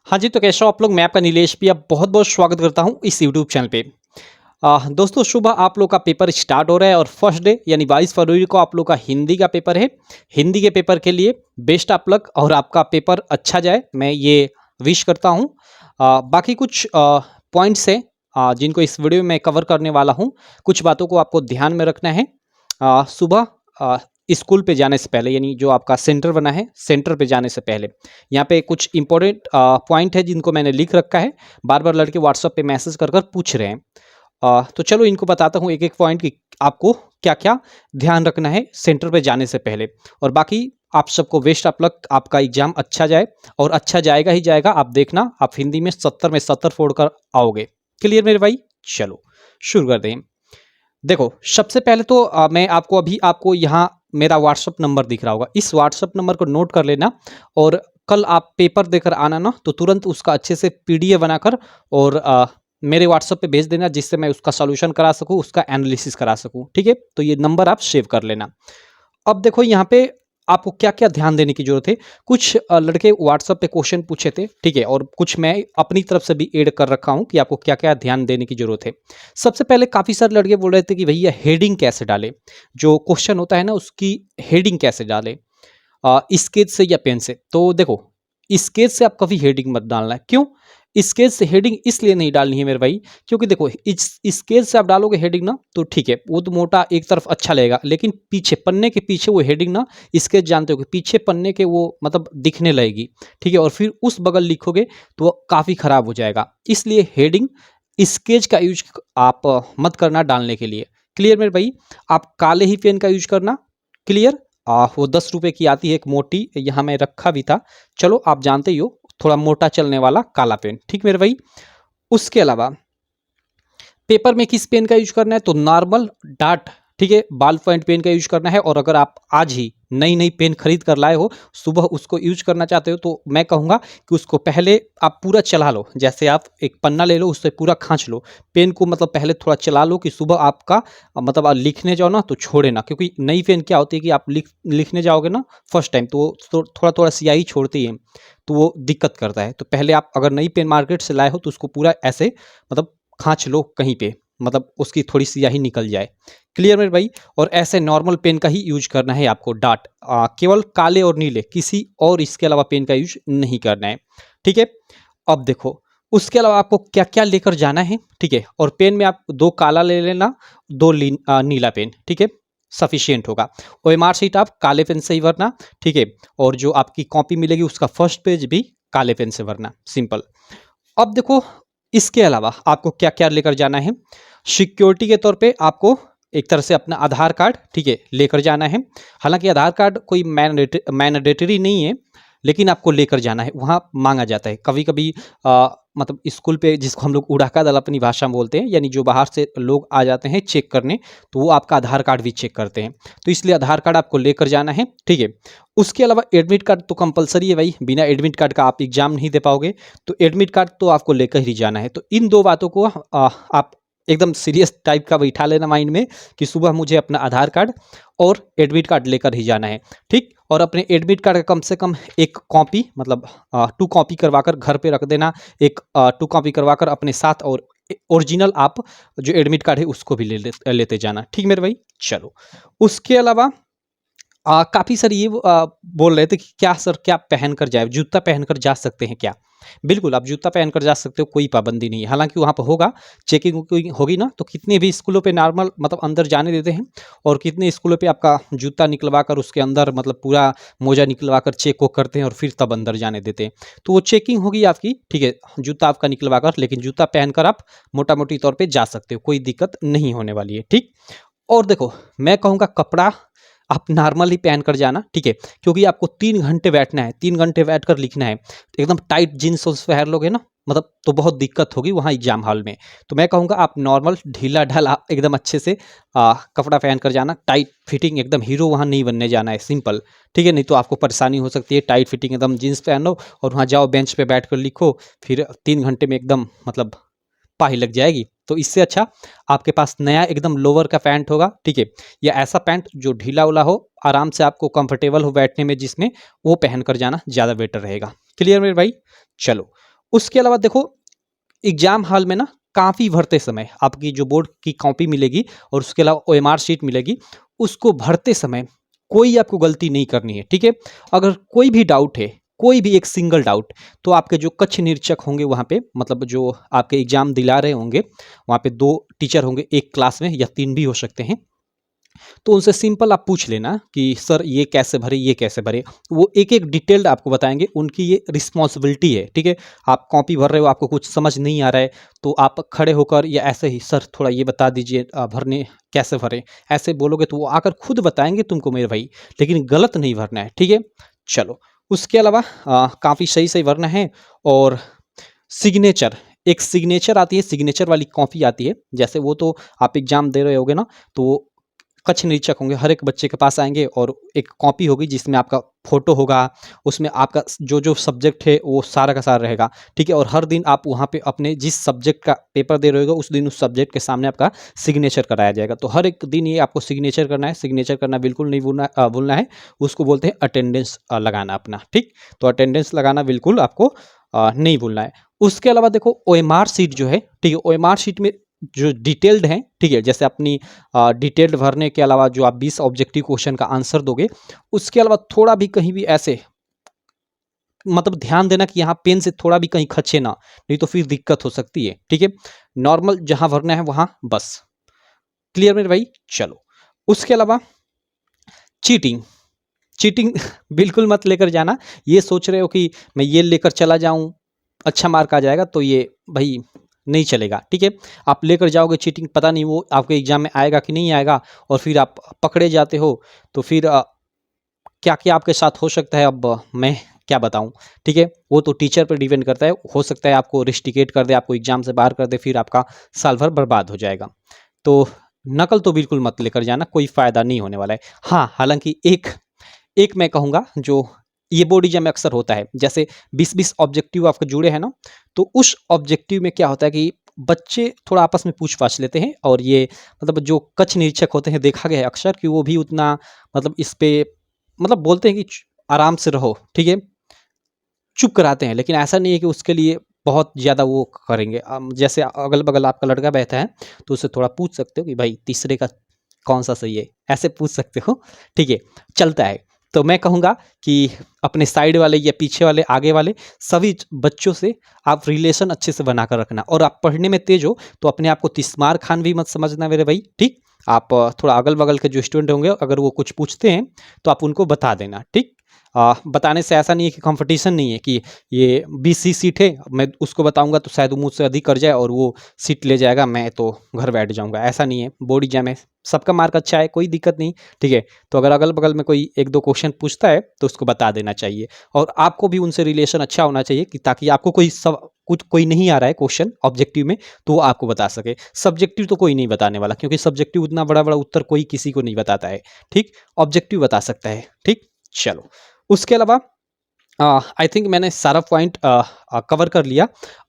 हाँ जी, तो कैसे हो आप लोग? मैं आपका नीलेश भी आप बहुत-बहुत स्वागत करता हूँ इस यूट्यूब चैनल पे। दोस्तों सुबह आप लोग का पेपर स्टार्ट हो रहा है और फर्स्ट डे यानी 22 फरवरी को आप लोग का हिंदी का पेपर है। हिंदी के पेपर के लिए बेस्ट ऑफ लक और आपका पेपर अच्छा जाए, मैं ये विश करता हूँ। बाकी कुछ पॉइंट्स हैं जिनको इस वीडियो में मैं कवर करने वाला हूँ। कुछ बातों को आपको ध्यान में रखना है। सुबह स्कूल पे जाने से पहले यानी जो आपका सेंटर बना है, सेंटर पे जाने से पहले यहाँ पे कुछ इंपॉर्टेंट पॉइंट है जिनको मैंने लिख रखा है। बार-बार लड़के व्हाट्सएप पे मैसेज कर कर पूछ रहे हैं। तो चलो इनको बताता हूँ एक-एक पॉइंट कि आपको क्या-क्या ध्यान रखना है सेंटर पे जाने से पहले। और बाकी आप सबको बेस्ट ऑफ लक, आपका एग्ज़ाम अच्छा जाए और अच्छा जाएगा ही जाएगा। आप देखना, आप हिंदी में 70 में 70 फोड़ कर आओगे। क्लियर मेरे भाई? चलो शुरू करते हैं। देखो, सबसे पहले तो मैं आपको यहाँ मेरा व्हाट्सएप नंबर दिख रहा होगा। इस व्हाट्सएप नंबर को नोट कर लेना और कल आप पेपर देकर आना ना, तो तुरंत उसका अच्छे से पीडीएफ बनाकर और मेरे व्हाट्सएप पे भेज देना, जिससे मैं उसका सॉल्यूशन करा सकूँ, उसका एनालिसिस करा सकूँ। ठीक है? तो ये नंबर आप सेव कर लेना। अब देखो यहाँ पे आपको क्या-क्या ध्यान देने की ज़रूरत है। कुछ लड़के व्हाट्सएप पे क्वेश्चन पूछे थे, ठीक है? और कुछ मैं अपनी तरफ से भी ऐड कर रखा हूँ कि आपको क्या-क्या ध्यान देने की ज़रूरत है। सबसे पहले काफ़ी सारे लड़के बोल रहे थे कि भैया हेडिंग कैसे डालें? जो क्वेश्चन होता है ना उसकी हेडिंग कैसे डालें? स्केच से या पेन से? तो देखो, स्केच से आप कभी हेडिंग मत डालना है। क्यों? स्केच से हेडिंग इसलिए नहीं डालनी है मेरे भाई, क्योंकि देखो इस स्केच से आप डालोगे हेडिंग ना, तो ठीक है, वो तो मोटा एक तरफ अच्छा लगेगा, लेकिन पीछे पन्ने के पीछे वो हेडिंग ना, स्केच जानते हो कि पीछे पन्ने के वो मतलब दिखने लगेगी, ठीक है? और फिर उस बगल लिखोगे तो वो काफ़ी खराब हो जाएगा। इसलिए हेडिंग स्केच का यूज़ आप मत करना डालने के लिए। क्लियर मेरे भाई? आप काले ही पेन का यूज़ करना। क्लियर? वो 10 रुपए की आती है एक मोटी, यहाँ मैं रखा भी था। चलो आप जानते ही हो, थोड़ा मोटा चलने वाला काला पेन, ठीक मेरे भाई? उसके अलावा पेपर में किस पेन का यूज करना है, तो नॉर्मल डार्ट, ठीक है, बॉल पॉइंट पेन का यूज करना है। और अगर आप आज ही नई नई पेन खरीद कर लाए हो, सुबह उसको यूज करना चाहते हो, तो मैं कहूँगा कि उसको पहले आप पूरा चला लो। जैसे आप एक पन्ना ले लो, उससे पूरा खाँच लो पेन को, मतलब पहले थोड़ा चला लो कि सुबह आपका मतलब लिखने जाओ ना तो छोड़े ना, क्योंकि नई पेन क्या होती है कि आप लिखने जाओगे ना फर्स्ट टाइम, तो थोड़ा थोड़ा स्याही छोड़ती है, तो वो दिक्कत करता है। तो पहले आप अगर नई पेन मार्केट से लाए हो तो उसको पूरा ऐसे मतलब खाँच लो कहीं पे, मतलब उसकी थोड़ी स्याही निकल जाए। क्लियर मेरे भाई? और ऐसे नॉर्मल पेन का ही यूज करना है आपको, डार्ट केवल काले और नीले, किसी और इसके अलावा पेन का यूज नहीं करना है। ठीक है? अब देखो, उसके अलावा आपको क्या-क्या लेकर जाना है, ठीक है? और पेन में आप 2 काला ले लेना, 2 नीला पेन, ठीक है? सफिशिएंट होगा। ओएमआर शीट आप काले पेन से ही भरना, ठीक है? और जो आपकी कॉपी मिलेगी उसका फर्स्ट पेज भी काले पेन से भरना, सिंपल। अब देखो, इसके अलावा आपको क्या-क्या लेकर जाना है। सिक्योरिटी के तौर पे आपको एक तरह से अपना आधार कार्ड, ठीक है, लेकर जाना है। हालाँकि आधार कार्ड कोई मैंडेटरी नहीं है, लेकिन आपको लेकर जाना है, वहाँ माँगा जाता है। कभी-कभी मतलब स्कूल पे जिसको हम लोग उड़ाका दल अपनी भाषा में बोलते हैं, यानी जो बाहर से लोग आ जाते हैं चेक करने, तो वो आपका आधार कार्ड भी चेक करते हैं। तो इसलिए आधार कार्ड आपको लेकर जाना है, ठीक है। उसके अलावा एडमिट कार्ड तो कंपल्सरी है भाई, बिना एडमिट कार्ड का आप एग्ज़ाम नहीं दे पाओगे, तो एडमिट कार्ड तो आपको लेकर ही जाना है। तो इन 2 बातों को आप एकदम सीरियस टाइप का बैठा लेना माइंड में कि सुबह मुझे अपना आधार कार्ड और एडमिट कार्ड लेकर ही जाना है, ठीक? और अपने एडमिट कार्ड का कम से कम 1 कॉपी, मतलब 2 कॉपी करवाकर घर पे रख देना, 1 2 कॉपी करवाकर अपने साथ, और ओरिजिनल आप जो एडमिट कार्ड है उसको भी लेते जाना, ठीक मेरे भाई? चलो, उसके अलावा काफ़ी सारे ये बोल रहे थे कि क्या सर, क्या पहनकर जाए? जूता पहनकर जा सकते हैं क्या? बिल्कुल, आप जूता पहनकर जा सकते हो, कोई पाबंदी नहीं है। हालाँकि वहाँ पे होगा, चेकिंग वुकिंग होगी ना, तो कितने भी स्कूलों पे नॉर्मल मतलब अंदर जाने देते हैं, और कितने स्कूलों पे आपका जूता निकलवा कर उसके अंदर मतलब पूरा मोजा निकलवा कर चेक वोक करते हैं और फिर तब अंदर जाने देते हैं। तो वो चेकिंग होगी आपकी, ठीक है, जूता आपका निकलवा कर, लेकिन जूता पहनकर आप मोटा-मोटी तौर पे जा सकते हो, कोई दिक्कत नहीं होने वाली है, ठीक? और देखो, मैं कहूँगा कपड़ा आप नॉर्मल ही पहन कर जाना, ठीक है? क्योंकि आपको 3 घंटे बैठना है, 3 घंटे बैठकर लिखना है। तो एकदम टाइट जीन्स-उन्स पहन लोगे ना, मतलब तो बहुत दिक्कत होगी वहाँ एग्ज़ाम हॉल में। तो मैं कहूँगा आप नॉर्मल ढीला-ढाला एकदम अच्छे से कपड़ा पहन कर जाना, टाइट फिटिंग, एकदम हीरो वहाँ नहीं बनने जाना है, सिंपल, ठीक है? नहीं तो आपको परेशानी हो सकती है। टाइट फिटिंग एकदम जीन्स पहनो और वहाँ जाओ बेंच पे बैठकर लिखो, फिर 3 घंटे में एकदम मतलब पाही लग जाएगी। तो इससे अच्छा आपके पास नया एकदम लोवर का पैंट होगा, ठीक है? या ऐसा पैंट जो ढीला-उला हो, आराम से आपको कंफर्टेबल हो बैठने में जिसमें, वो पहन कर जाना ज़्यादा बेटर रहेगा। क्लियर मेरे भाई? चलो, उसके अलावा देखो, एग्जाम हॉल में ना काफ़ी भरते समय आपकी जो बोर्ड की कॉपी मिलेगी और उसके अलावा ओएमआर शीट मिलेगी, उसको भरते समय कोई आपको गलती नहीं करनी है, ठीक है। अगर कोई भी डाउट है, कोई भी एक सिंगल डाउट, तो आपके जो कक्ष निरीक्षक होंगे वहाँ पे, मतलब जो आपके एग्जाम दिला रहे होंगे, वहाँ पे 2 टीचर होंगे एक क्लास में, या 3 भी हो सकते हैं। तो उनसे सिंपल आप पूछ लेना कि सर ये कैसे भरे, ये कैसे भरे। वो एक एक डिटेल्ड आपको बताएंगे, उनकी ये रिस्पॉन्सिबिलिटी है, ठीक है। आप कॉपी भर रहे हो, आपको कुछ समझ नहीं आ रहा है, तो आप खड़े होकर या ऐसे ही, सर थोड़ा ये बता दीजिए भरने कैसे भरें, ऐसे बोलोगे तो वो आकर खुद बताएंगे तुमको मेरे भाई, लेकिन गलत नहीं भरना है, ठीक है। चलो, उसके अलावा काफ़ी सही सही भरना है। और सिग्नेचर, एक सिग्नेचर आती है, सिग्नेचर वाली कॉपी आती है, जैसे वो तो आप एग्जाम दे रहे होगे ना, तो कक्ष निरीक्षक होंगे, हर एक बच्चे के पास आएंगे और एक कॉपी होगी जिसमें आपका फोटो होगा, उसमें आपका जो जो सब्जेक्ट है वो सारा का सारा रहेगा, ठीक है। और हर दिन आप वहाँ पे अपने जिस सब्जेक्ट का पेपर दे रहे हो उस दिन उस सब्जेक्ट के सामने आपका सिग्नेचर कराया जाएगा। तो हर एक दिन ये आपको सिग्नेचर करना है, सिग्नेचर करना बिल्कुल नहीं भूलना है। उसको बोलते हैं अटेंडेंस लगाना अपना, ठीक। तो अटेंडेंस लगाना बिल्कुल आपको नहीं भूलना है। उसके अलावा देखो, ओएमआर शीट जो है, ठीक है, ओएमआर शीट में जो डिटेल्ड हैं, ठीक है, जैसे अपनी डिटेल्ड भरने के अलावा जो आप 20 ऑब्जेक्टिव क्वेश्चन का आंसर दोगे, उसके अलावा थोड़ा भी कहीं भी ऐसे, मतलब ध्यान देना कि यहाँ पेन से थोड़ा भी कहीं खचे ना, नहीं तो फिर दिक्कत हो सकती है, ठीक है। नॉर्मल जहां भरना है वहां बस। क्लियर मेरे भाई? चलो, उसके अलावा चीटिंग, चीटिंग बिल्कुल मत लेकर जाना। ये सोच रहे हो कि मैं ये लेकर चला जाऊं, अच्छा मार्क आ जाएगा, तो ये भाई नहीं चलेगा, ठीक है। आप लेकर जाओगे चीटिंग, पता नहीं वो आपके एग्जाम में आएगा कि नहीं आएगा, और फिर आप पकड़े जाते हो, तो फिर क्या क्या आपके साथ हो सकता है, अब मैं क्या बताऊं, ठीक है। वो तो टीचर पर डिपेंड करता है, हो सकता है आपको रिस्टिकेट कर दे, आपको एग्जाम से बाहर कर दे, फिर आपका साल भर बर्बाद हो जाएगा। तो नकल तो बिल्कुल मत लेकर जाना, कोई फ़ायदा नहीं होने वाला है। हाँ, हालांकि एक एक मैं कहूँगा, जो ये बोर्ड एग्जाम में अक्सर होता है, जैसे 20-20 ऑब्जेक्टिव आपके जुड़े हैं ना, तो उस ऑब्जेक्टिव में क्या होता है कि बच्चे थोड़ा आपस में पूछ-पाछ लेते हैं, और ये मतलब जो कक्ष निरीक्षक होते हैं, देखा गया है अक्सर कि वो भी उतना, मतलब इस पे, मतलब बोलते हैं कि आराम से रहो, ठीक है, चुप कराते हैं, लेकिन ऐसा नहीं है कि उसके लिए बहुत ज़्यादा वो करेंगे। जैसे अगल-बगल आपका लड़का बैठा है, तो उससे थोड़ा पूछ सकते हो कि भाई तीसरे का कौन-सा सही है? ऐसे पूछ सकते हो, ठीक है, चलता है। तो मैं कहूँगा कि अपने साइड वाले या पीछे वाले, आगे वाले सभी बच्चों से आप रिलेशन अच्छे से बनाकर रखना, और आप पढ़ने में तेज़ हो, तो अपने आप को तिस्मार खान भी मत समझना मेरे भाई, ठीक? आप थोड़ा अगल-बगल के जो स्टूडेंट होंगे, अगर वो कुछ पूछते हैं, तो आप उनको बता देना, ठीक? बताने से ऐसा नहीं है कि कंपटीशन नहीं है कि ये 20 ही सीट है, मैं उसको बताऊंगा तो शायद वो मुझसे अधिक कर जाए और वो सीट ले जाएगा, मैं तो घर बैठ जाऊंगा, ऐसा नहीं है। बोर्ड एग्जाम है, सबका मार्क अच्छा है, कोई दिक्कत नहीं, ठीक है। तो अगर अगल बगल में कोई 1-2 क्वेश्चन पूछता है तो उसको बता देना चाहिए, और आपको भी उनसे रिलेशन अच्छा होना चाहिए, कि ताकि आपको कोई नहीं आ रहा है क्वेश्चन ऑब्जेक्टिव में, तो वो आपको बता सके। सब्जेक्टिव तो कोई नहीं बताने वाला, क्योंकि सब्जेक्टिव उतना बड़ा बड़ा उत्तर कोई किसी को नहीं बताता है, ठीक। ऑब्जेक्टिव बता सकता है, ठीक। चलो, उसके अलावा आई थिंक मैंने सारा पॉइंट कवर कर लिया।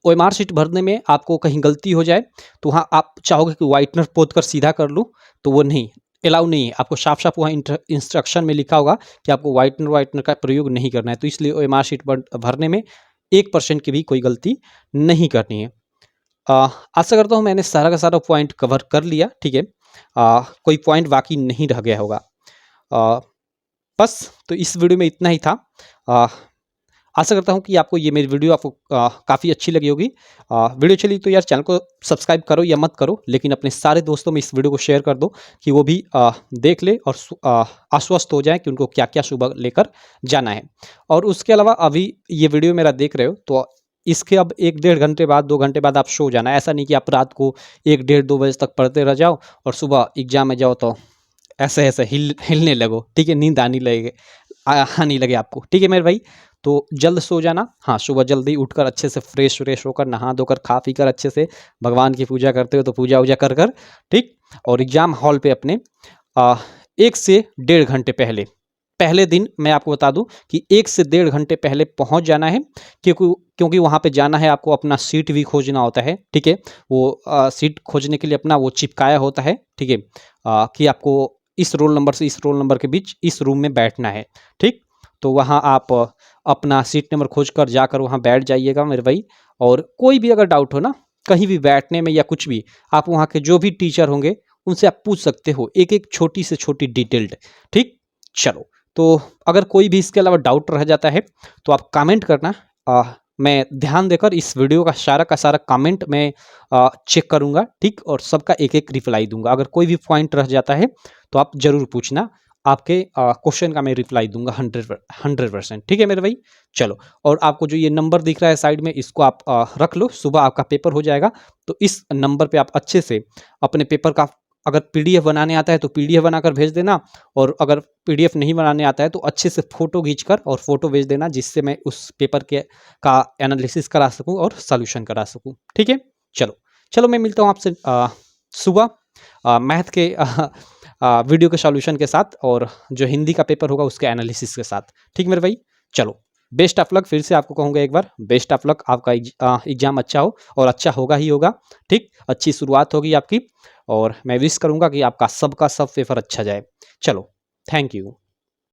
ओएमआर शीट भरने में आपको कहीं गलती हो जाए, तो वहाँ आप चाहोगे कि व्हाइटनर पोत कर सीधा कर लूँ, तो वो नहीं, अलाउ नहीं है। आपको साफ-साफ वहाँ इंस्ट्रक्शन में लिखा होगा कि आपको व्हाइटनर का प्रयोग नहीं करना है। तो इसलिए ओएमआर शीट भरने में 1% की भी कोई गलती नहीं करनी है। आशा करता हूँ मैंने सारा का सारा पॉइंट कवर कर लिया, ठीक है। कोई पॉइंट बाकी नहीं रह गया होगा। अ, बस, तो इस वीडियो में इतना ही था। अ, आशा करता हूँ कि आपको ये मेरी वीडियो आपको काफ़ी अच्छी लगी होगी। वीडियो चली तो यार चैनल को सब्सक्राइब करो या मत करो, लेकिन अपने सारे दोस्तों में इस वीडियो को शेयर कर दो, कि वो भी देख ले और आश्वस्त हो जाएं कि उनको क्या क्या सुबह लेकर जाना है। और उसके अलावा अभी ये वीडियो मेरा देख रहे हो, तो इसके अब 1-1.5 घंटे बाद, 2 घंटे बाद आप सो जाना। ऐसा नहीं कि आप रात को 1, 1:30, 2 बजे तक पढ़ते रह जाओ और सुबह एग्जाम में जाओ तो ऐसे ऐसे हिलने लगो, ठीक है, नींद आने लगे आपको, ठीक है मेरे भाई। तो जल्द सो जाना। हाँ, सुबह जल्दी उठकर अच्छे से फ्रेश व्रेश होकर, नहा धोकर, खा पी कर, अच्छे से भगवान की पूजा करते हो तो पूजा वूजा कर कर, ठीक। और एग्जाम हॉल पे अपने 1 से 1.5 घंटे पहले, पहले दिन मैं आपको बता दूं कि 1 से 1.5 घंटे पहले पहुंच जाना है, क्योंकि वहां पे जाना है आपको, अपना सीट भी खोजना होता है, ठीक है। वो सीट खोजने के लिए अपना वो चिपकाया होता है, ठीक है, कि आपको इस रोल नंबर से इस रोल नंबर के बीच इस रूम में बैठना है, ठीक। तो वहाँ आप अपना सीट नंबर खोज कर जाकर वहाँ बैठ जाइएगा मेरे भाई। और कोई भी अगर डाउट हो ना, कहीं भी बैठने में या कुछ भी, आप वहाँ के जो भी टीचर होंगे उनसे आप पूछ सकते हो, एक एक छोटी से छोटी डिटेल्ड। ठीक, चलो। तो अगर कोई भी इसके अलावा डाउट रह जाता है तो आप कमेंट करना। मैं ध्यान देकर इस वीडियो का सारा कमेंट मैं चेक करूंगा, ठीक, और सबका एक एक रिप्लाई दूंगा। अगर कोई भी पॉइंट रह जाता है तो आप जरूर पूछना, आपके क्वेश्चन का मैं रिप्लाई दूंगा 100%। ठीक है मेरे भाई, चलो। और आपको जो ये नंबर दिख रहा है साइड में, इसको आप रख लो, सुबह आपका पेपर हो जाएगा तो इस नंबर पे आप अच्छे से अपने पेपर का, अगर पीडीएफ बनाने आता है तो पीडीएफ बनाकर भेज देना, और अगर पीडीएफ नहीं बनाने आता है तो अच्छे से फोटो खींचकर और फोटो भेज देना, जिससे मैं उस पेपर के का एनालिसिस करा सकूं और सॉल्यूशन करा सकूं। ठीक है, चलो चलो, मैं मिलता हूं आपसे सुबह मैथ के वीडियो के सॉल्यूशन के साथ, और जो हिंदी का पेपर होगा उसके एनालिसिस के साथ। ठीक मेरे भाई, चलो, बेस्ट ऑफ लक। फिर से आपको कहूँगा एक बार, बेस्ट ऑफ लक। आपका एग्जाम अच्छा हो, और अच्छा होगा ही होगा। ठीक, अच्छी शुरुआत होगी आपकी, और मैं विश करूँगा कि आपका सबका सब पेपर अच्छा जाए। चलो, थैंक यू।